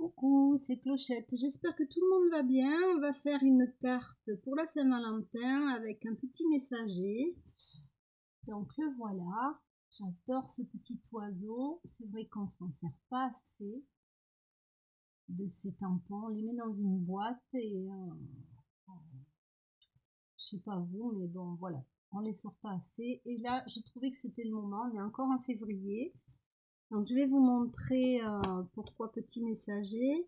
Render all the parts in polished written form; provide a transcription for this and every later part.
Coucou, c'est Clochette. J'espère que tout le monde va bien. On va faire une carte pour la Saint-Valentin avec un petit messager. Donc le voilà. J'adore ce petit oiseau. C'est vrai qu'on s'en sert pas assez de ces tampons. On les met dans une boîte et je sais pas vous, mais bon voilà. On les sort pas assez. Et là, je trouvais que c'était le moment. On est encore en février. Donc je vais vous montrer pourquoi petit messager.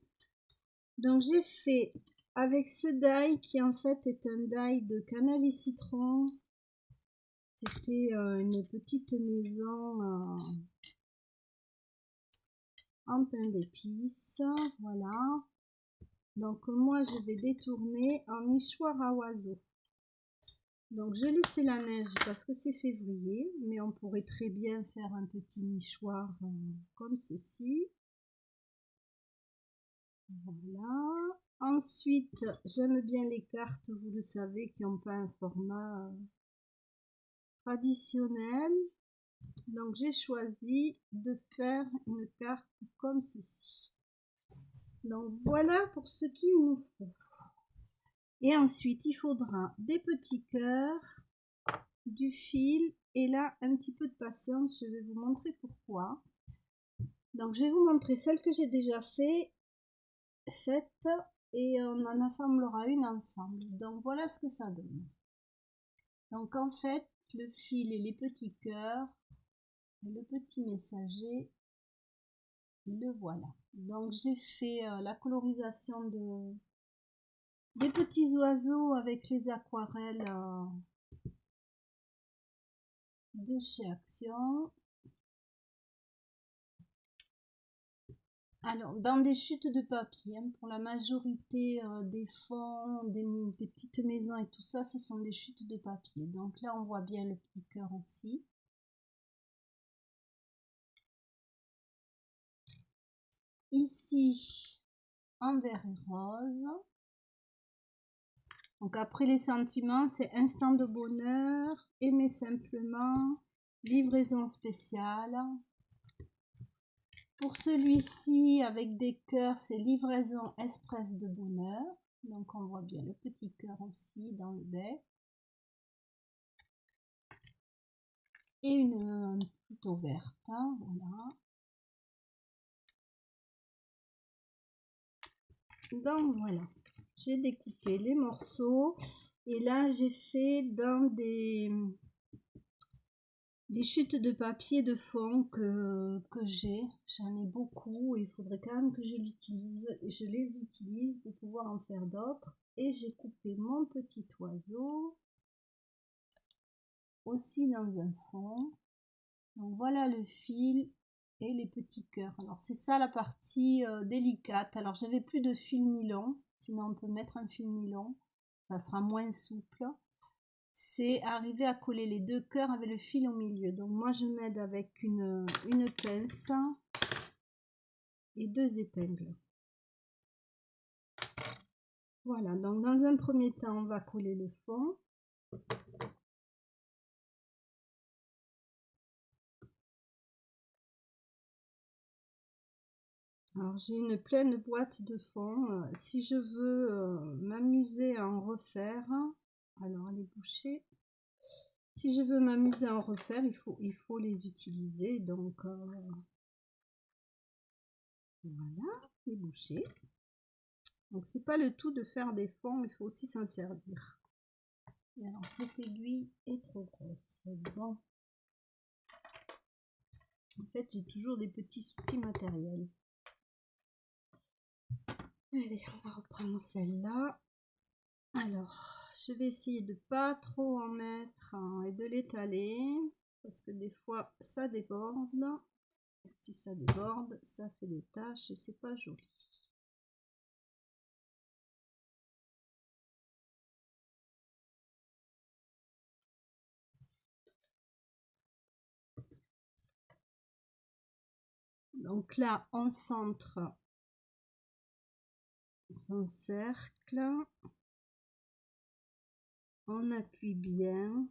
Donc j'ai fait avec ce die qui en fait est un die de cannelle et citron. C'était une petite maison en pain d'épices. Voilà. Donc moi je vais détourner en nichoir à oiseaux. Donc j'ai laissé la neige parce que c'est février, mais on pourrait très bien faire un petit nichoir comme ceci. Voilà. Ensuite, j'aime bien les cartes, vous le savez, qui n'ont pas un format traditionnel. Donc j'ai choisi de faire une carte comme ceci. Donc voilà pour ce qu'il nous faut. Et ensuite, il faudra des petits cœurs, du fil et là un petit peu de patience. Je vais vous montrer pourquoi. Donc je vais vous montrer celle que j'ai déjà faite et on en assemblera une ensemble. Donc voilà ce que ça donne. Donc en fait, le fil et les petits cœurs, et le petit messager, le voilà. Donc j'ai fait la colorisation des petits oiseaux avec les aquarelles de chez Action. Alors, dans des chutes de papier, hein, pour la majorité des fonds, des petites maisons et tout ça, ce sont des chutes de papier. Donc là, on voit bien le petit cœur aussi. Ici, en vert et rose. Donc après les sentiments, c'est instant de bonheur, aimer simplement, livraison spéciale. Pour celui-ci, avec des cœurs, c'est livraison express de bonheur. Donc on voit bien le petit cœur aussi dans le bec. Et une plutôt verte, hein, voilà. Donc voilà, j'ai découpé les morceaux. Et là, j'ai fait dans des chutes de papier de fond que j'ai. J'en ai beaucoup et il faudrait quand même que je les utilise pour pouvoir en faire d'autres. Et j'ai coupé mon petit oiseau aussi dans un fond. Donc voilà le fil et les petits cœurs. Alors c'est ça la partie délicate. Alors j'avais plus de fil nylon, sinon on peut mettre un fil nylon, ça sera moins souple. C'est arriver à coller les deux cœurs avec le fil au milieu. Donc moi je m'aide avec une pince et deux épingles. Voilà, donc dans un premier temps on va coller le fond. Alors j'ai une pleine boîte de fond. Si je veux m'amuser à en refaire, alors elle est bouchée. Si je veux m'amuser à en refaire, il faut les utiliser. Donc voilà, les bouchées. Donc c'est pas le tout de faire des fonds, il faut aussi s'en servir. Et alors cette aiguille est trop grosse. Bon. En fait, j'ai toujours des petits soucis matériels. Allez, on va reprendre celle-là. Alors, je vais essayer de pas trop en mettre et de l'étaler parce que des fois ça déborde. Si ça déborde, ça fait des taches et c'est pas joli. Donc là, on centre son cercle. On appuie bien.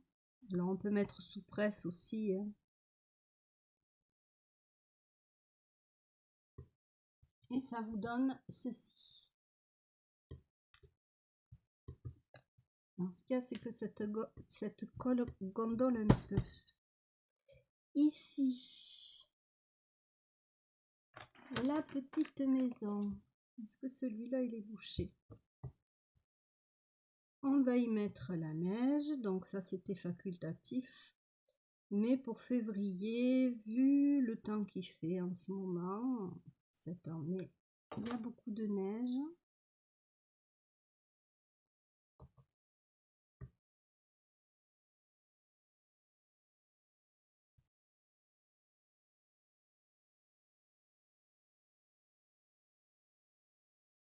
Alors on peut mettre sous presse aussi. Hein. et ça vous donne ceci. Alors, ce qu'il y a, c'est que cette colle gondole un peu. Ici, la petite maison. Est-ce que celui-là, il est bouché? On va y mettre la neige, donc ça c'était facultatif. Mais pour février, vu le temps qu'il fait en ce moment, cette année, il y a beaucoup de neige.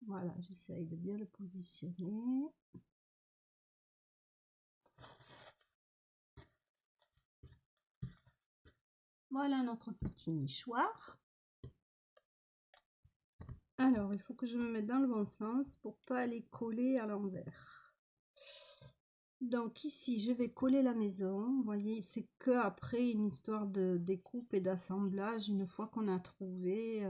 Voilà, j'essaye de bien le positionner. Voilà notre petit nichoir. Alors, il faut que je me mette dans le bon sens pour pas aller coller à l'envers. Donc ici, je vais coller la maison. Vous voyez, c'est que après une histoire de découpe et d'assemblage, une fois qu'on a trouvé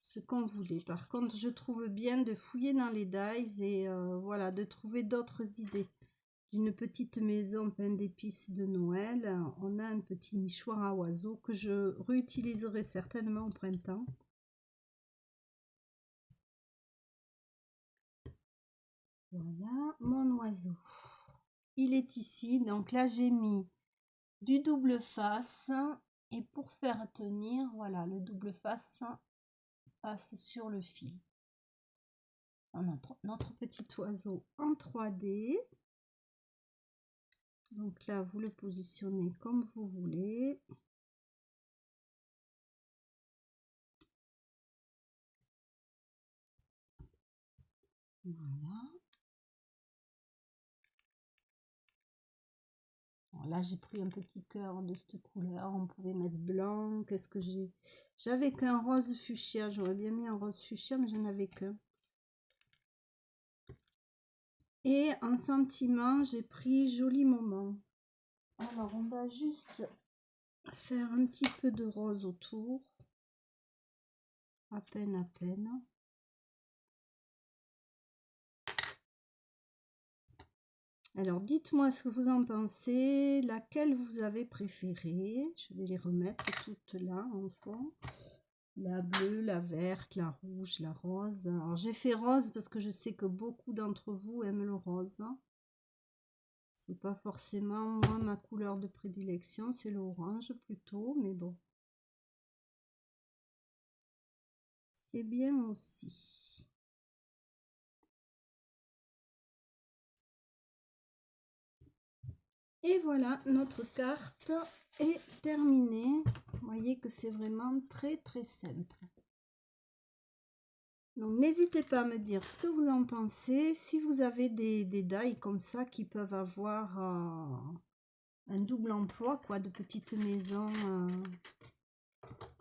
ce qu'on voulait. Par contre, je trouve bien de fouiller dans les dies et voilà, de trouver d'autres idées. D'une petite maison pleine d'épices de Noël, on a un petit nichoir à oiseaux que je réutiliserai certainement au printemps. Voilà mon oiseau. Il est ici, donc là j'ai mis du double face et pour faire tenir, voilà, le double face passe sur le fil. Notre petit oiseau en 3D. Donc là, vous le positionnez comme vous voulez. Voilà. Alors là, j'ai pris un petit cœur de cette couleur. On pouvait mettre blanc. Qu'est-ce que j'ai? J'avais qu'un rose fuchsia. J'aurais bien mis un rose fuchsia, mais j'en avais qu'un. Et en sentiment, j'ai pris Joli Moment. Alors, on va juste faire un petit peu de rose autour. À peine, à peine. Alors, dites-moi ce que vous en pensez, laquelle vous avez préférée. Je vais les remettre toutes là en fond. La bleue, la verte, la rouge, la rose. Alors, j'ai fait rose parce que je sais que beaucoup d'entre vous aiment le rose. C'est pas forcément moi ma couleur de prédilection, c'est l'orange plutôt, mais bon. C'est bien aussi. Et voilà, notre carte est terminée. Vous voyez que c'est vraiment très très simple. Donc n'hésitez pas à me dire ce que vous en pensez. Si vous avez des die comme ça qui peuvent avoir un double emploi, quoi, de petites maisons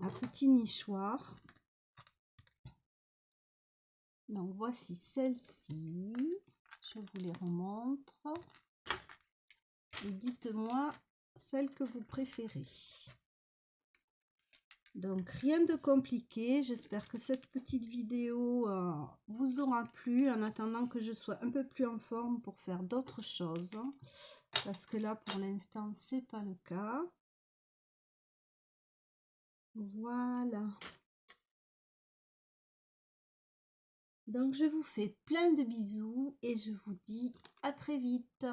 à petit nichoir. Donc voici celle-ci. Je vous les remontre. Et dites-moi celle que vous préférez. Donc rien de compliqué, j'espère que cette petite vidéo vous aura plu en attendant que je sois un peu plus en forme pour faire d'autres choses. Parce que là pour l'instant c'est pas le cas. Voilà. Donc je vous fais plein de bisous et je vous dis à très vite.